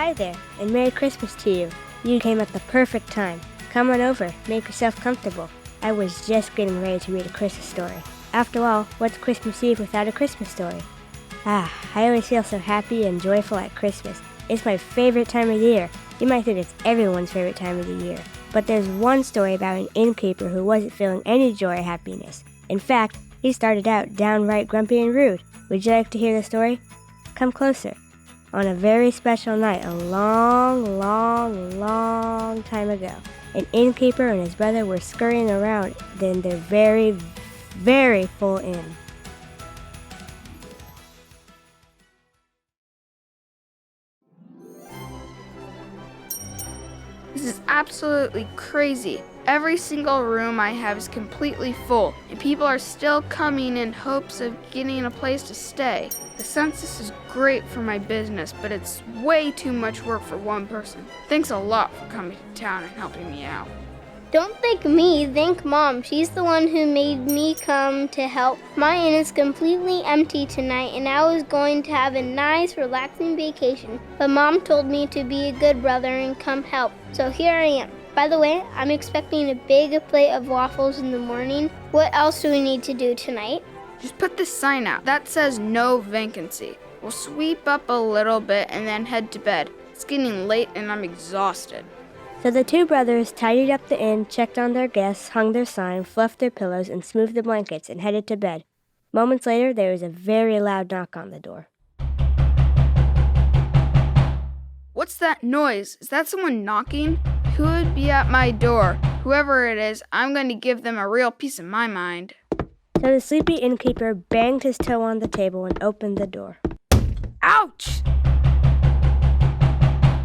Hi there, and Merry Christmas to you. You came at the perfect time. Come on over, make yourself comfortable. I was just getting ready to read a Christmas story. After all, what's Christmas Eve without a Christmas story? I always feel so happy and joyful at Christmas. It's my favorite time of year. You might think it's everyone's favorite time of the year. But there's one story about an innkeeper who wasn't feeling any joy or happiness. In fact, he started out downright grumpy and rude. Would you like to hear the story? Come closer. On a very special night, a long time ago, an innkeeper and his brother were scurrying around in their very, very full inn. This is absolutely crazy. Every single room I have is completely full, and people are still coming in hopes of getting a place to stay. The census is great for my business, but it's way too much work for one person. Thanks a lot for coming to town and helping me out. Don't thank me, thank Mom. She's the one who made me come to help. My inn is completely empty tonight, and I was going to have a nice, relaxing vacation. But Mom told me to be a good brother and come help, so here I am. By the way, I'm expecting a big plate of waffles in the morning. What else do we need to do tonight? Just put this sign out that says no vacancy. We'll sweep up a little bit and then head to bed. It's getting late and I'm exhausted. So the two brothers tidied up the inn, checked on their guests, hung their sign, fluffed their pillows, and smoothed the blankets, and headed to bed. Moments later, there was a very loud knock on the door. What's that noise? Is that someone knocking? Who would be at my door? Whoever it is, I'm going to give them a real piece of my mind. So the sleepy innkeeper banged his toe on the table and opened the door. Ouch!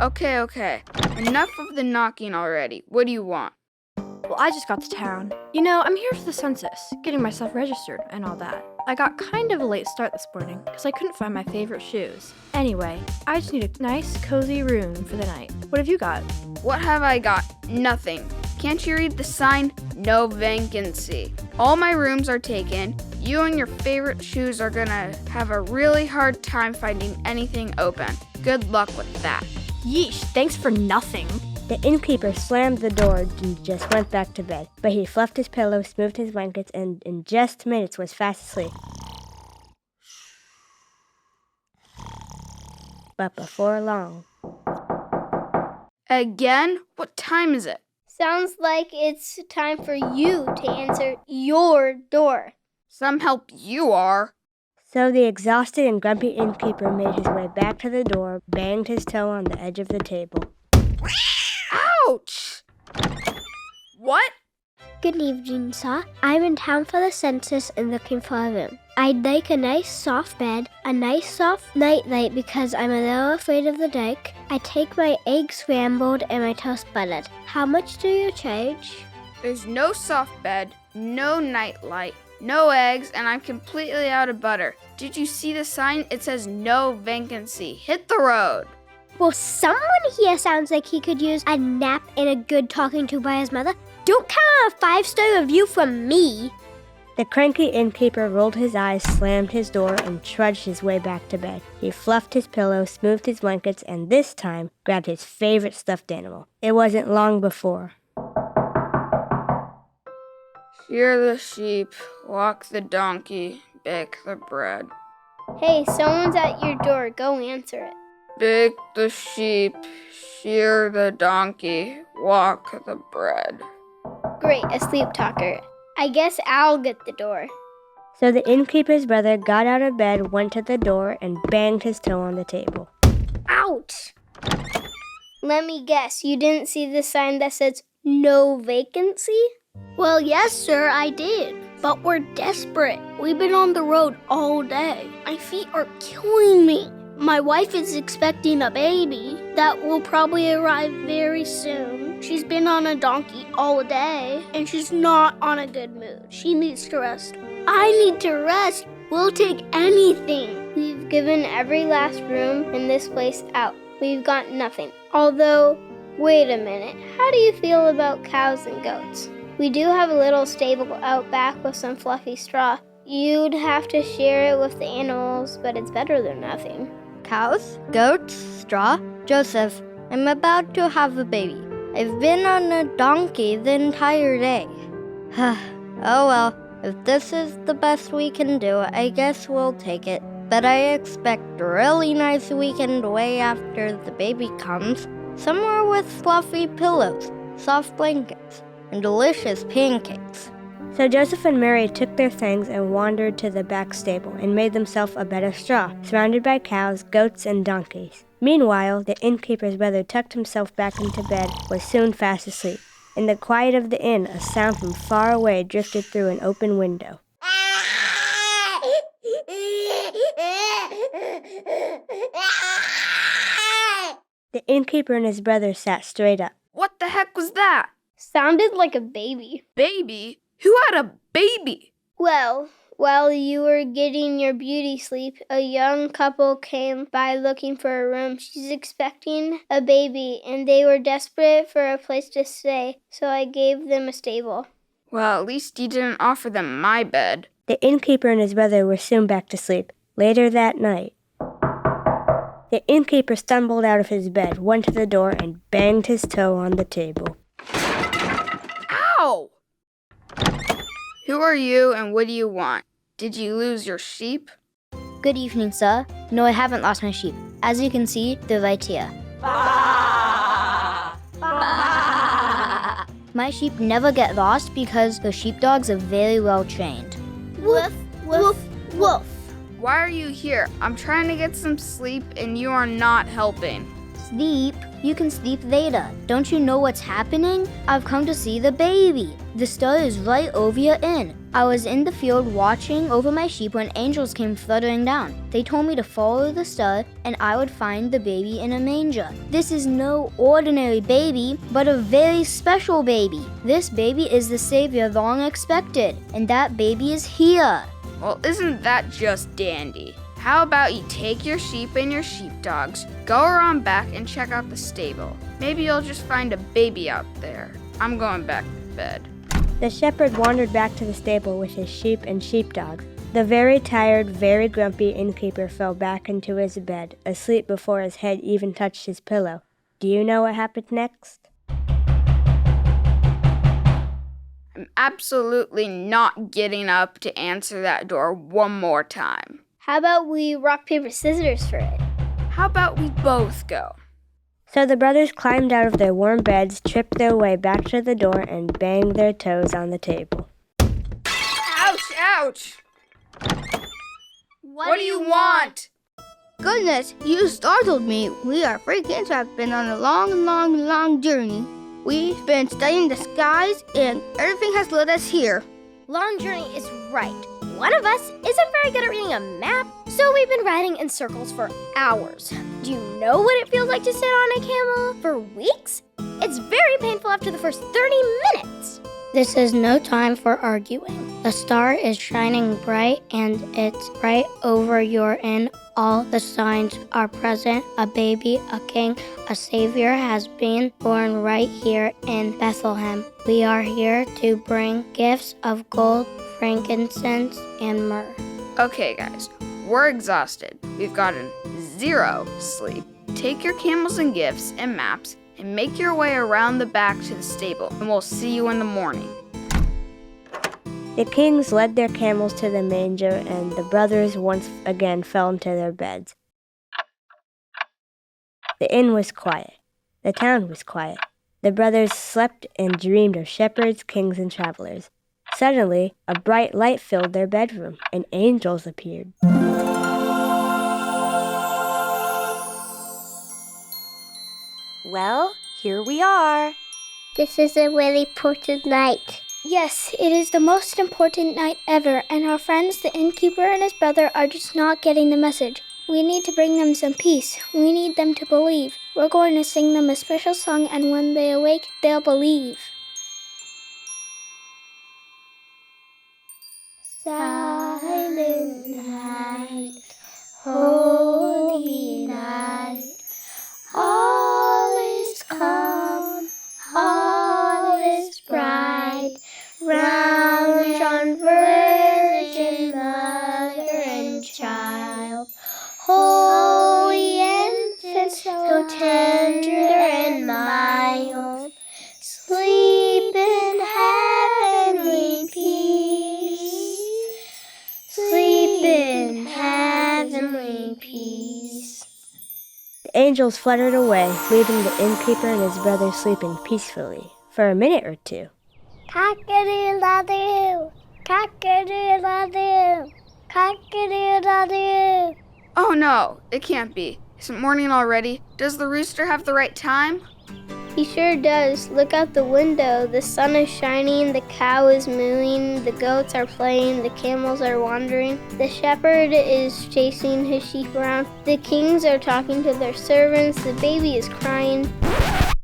Okay. Enough of the knocking already. What do you want? Well, I just got to town. I'm here for the census, getting myself registered and all that. I got kind of a late start this morning because I couldn't find my favorite shoes. Anyway, I just need a nice, cozy room for the night. What have you got? What have I got? Nothing. Can't you read the sign? No vacancy. All my rooms are taken. You and your favorite shoes are gonna have a really hard time finding anything open. Good luck with that. Yeesh, thanks for nothing. The innkeeper slammed the door and just went back to bed. But he fluffed his pillow, smoothed his blankets, and in just minutes was fast asleep. But before long... Again? What time is it? Sounds like it's time for you to answer your door. Some help you are. So the exhausted and grumpy innkeeper made his way back to the door, banged his toe on the edge of the table. Ouch! What? Good evening, sir. I'm in town for the census and looking for a room. I'd like a nice soft bed, a nice soft nightlight because I'm a little afraid of the dark. I take my eggs scrambled and my toast buttered. How much do you charge? There's no soft bed, no nightlight, no eggs, and I'm completely out of butter. Did you see the sign? It says no vacancy. Hit the road. Well, someone here sounds like he could use a nap and a good talking to by his mother. Don't count on a 5-star review from me. The cranky innkeeper rolled his eyes, slammed his door, and trudged his way back to bed. He fluffed his pillow, smoothed his blankets, and this time grabbed his favorite stuffed animal. It wasn't long before. Shear the sheep, walk the donkey, bake the bread. Hey, someone's at your door. Go answer it. Bake the sheep, shear the donkey, walk the bread. Great, a sleep talker. I guess I'll get the door. So the innkeeper's brother got out of bed, went to the door, and banged his toe on the table. Ouch! Let me guess, you didn't see the sign that says no vacancy? Well, yes, sir, I did. But we're desperate. We've been on the road all day. My feet are killing me. My wife is expecting a baby that will probably arrive very soon. She's been on a donkey all day, and she's not on a good mood. She needs to rest. I need to rest. We'll take anything. We've given every last room in this place out. We've got nothing. Although, wait a minute. How do you feel about cows and goats? We do have a little stable out back with some fluffy straw. You'd have to share it with the animals, but it's better than nothing. Cows? Goats? Straw? Joseph, I'm about to have a baby. I've been on a donkey the entire day. Oh well, if this is the best we can do, I guess we'll take it. But I expect a really nice weekend away after the baby comes. Somewhere with fluffy pillows, soft blankets, and delicious pancakes. So Joseph and Mary took their things and wandered to the back stable and made themselves a bed of straw, surrounded by cows, goats, and donkeys. Meanwhile, the innkeeper's brother tucked himself back into bed, was soon fast asleep. In the quiet of the inn, a sound from far away drifted through an open window. The innkeeper and his brother sat straight up. What the heck was that? Sounded like a baby. Baby? Who had a baby? Well, while you were getting your beauty sleep, a young couple came by looking for a room. She's expecting a baby, and they were desperate for a place to stay, so I gave them a stable. Well, at least you didn't offer them my bed. The innkeeper and his brother were soon back to sleep. Later that night, the innkeeper stumbled out of his bed, went to the door, and banged his toe on the table. Ow! Who are you and what do you want? Did you lose your sheep? Good evening, sir. No, I haven't lost my sheep. As you can see, they're right here. My sheep never get lost because the sheepdogs are very well trained. Woof, woof, woof. Why are you here? I'm trying to get some sleep and you are not helping. Sleep? You can sleep later. Don't you know what's happening? I've come to see the baby. The star is right over your inn. I was in the field watching over my sheep when angels came fluttering down. They told me to follow the star and I would find the baby in a manger. This is no ordinary baby, but a very special baby. This baby is the Savior long expected, and that baby is here. Well, isn't that just dandy? How about you take your sheep and your sheepdogs, go around back and check out the stable. Maybe you'll just find a baby out there. I'm going back to bed. The shepherd wandered back to the stable with his sheep and sheepdogs. The very tired, very grumpy innkeeper fell back into his bed, asleep before his head even touched his pillow. Do you know what happened next? I'm absolutely not getting up to answer that door one more time. How about we rock, paper, scissors for it? How about we both go? So the brothers climbed out of their warm beds, tripped their way back to the door, and banged their toes on the table. Ouch, ouch! What do you want? Goodness, you startled me. We are free kids who have been on a long journey. We've been studying the skies, and everything has led us here. Long journey is right. One of us isn't very good at reading a map, so we've been riding in circles for hours. Do you know what it feels like to sit on a camel for weeks? It's very painful after the first 30 minutes. This is no time for arguing. The star is shining bright and it's right over your inn. All the signs are present. A baby, a king, a savior has been born right here in Bethlehem. We are here to bring gifts of gold, frankincense, and myrrh. Okay, guys, we're exhausted. We've gotten 0 sleep. Take your camels and gifts and maps and make your way around the back to the stable, and we'll see you in the morning. The kings led their camels to the manger, and the brothers once again fell into their beds. The inn was quiet. The town was quiet. The brothers slept and dreamed of shepherds, kings, and travelers. Suddenly, a bright light filled their bedroom, and angels appeared. Well, here we are. This is a really important night. Yes, it is the most important night ever, and our friends, the innkeeper and his brother, are just not getting the message. We need to bring them some peace. We need them to believe. We're going to sing them a special song, and when they awake, they'll believe. Silent night, holy night, all is calm, all is bright, round John Virgin Mother and Child, holy infant, so tender. angels fluttered away, leaving the innkeeper and his brother sleeping peacefully for a minute or two. Cock-a-doodle-doo, cock-a-doodle-doo, cock-a-doodle-doo. Oh no, it can't be. Isn't morning already? Does the rooster have the right time? He sure does. Look out the window. The sun is shining, the cow is mooing, the goats are playing, the camels are wandering. The shepherd is chasing his sheep around. The kings are talking to their servants. The baby is crying.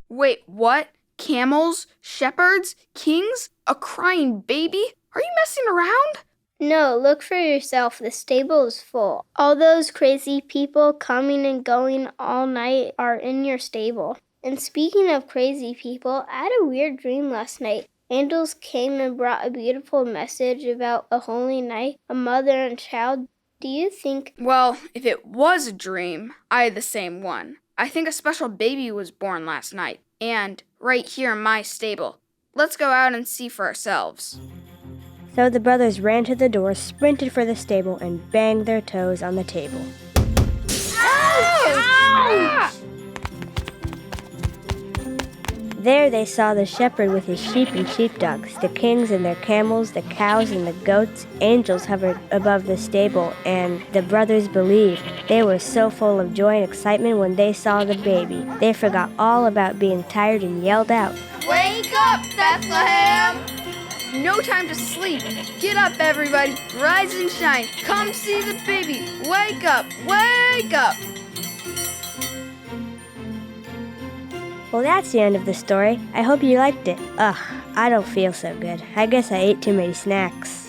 Wait, what? Camels? Shepherds? Kings? A crying baby? Are you messing around? No, look for yourself. The stable is full. All those crazy people coming and going all night are in your stable. And speaking of crazy people, I had a weird dream last night. Angels came and brought a beautiful message about a holy night, a mother and child. Do you think... Well, if it was a dream, I had the same one. I think a special baby was born last night, and right here in my stable. Let's go out and see for ourselves. So the brothers ran to the door, sprinted for the stable, and banged their toes on the table. Ow! There they saw the shepherd with his sheep and sheepdogs, the kings and their camels, the cows and the goats. Angels hovered above the stable, and the brothers believed. They were so full of joy and excitement when they saw the baby. They forgot all about being tired and yelled out, Wake up, Bethlehem! No time to sleep. Get up, everybody. Rise and shine. Come see the baby. Wake up, wake up! Well, that's the end of the story. I hope you liked it. Ugh, I don't feel so good. I guess I ate too many snacks.